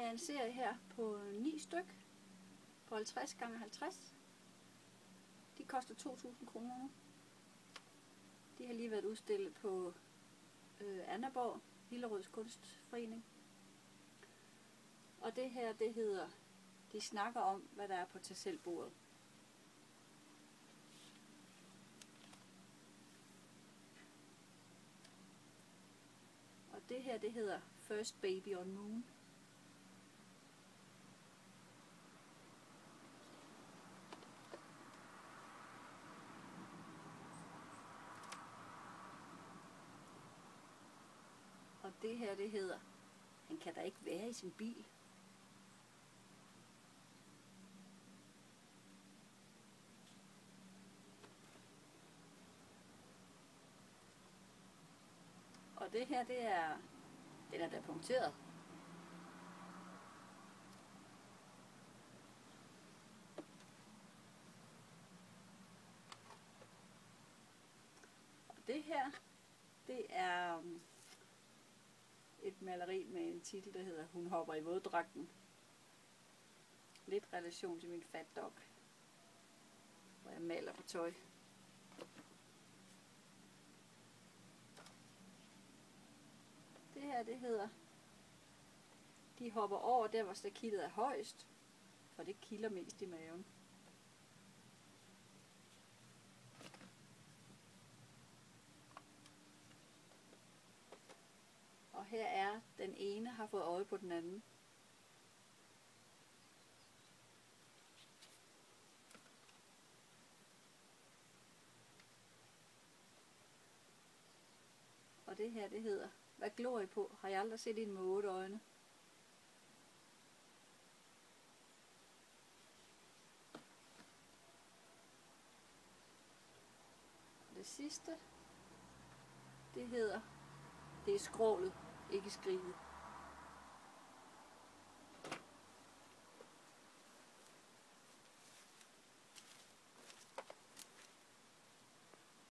jeg en serie her på 9 styk på 50 x 50. De koster 2.000 kroner nu. De har lige været udstillet på Annaborg, Hillerøds Kunstforening. Og det her, det hedder, de snakker om, hvad der er på tag selv-bordet. Og det her, det hedder First Baby on Moon. Og det her, det hedder, han kan da ikke være i sin bil. Og det her, det er, den er da punkteret. Og det her, det er et maleri med en titel, der hedder Hun hopper i våddragten. Lidt relation til min fat dog, hvor jeg maler på tøj. Det her, det hedder, de hopper over der, hvor stakittet er højst, for det kilder mest i maven. Og her er, den ene har fået øje på den anden. Og det her, det hedder, hvad glor I på? Har jeg aldrig set en med 8 øjne? Og det sidste, det hedder, det er skrålet, ikke skriget.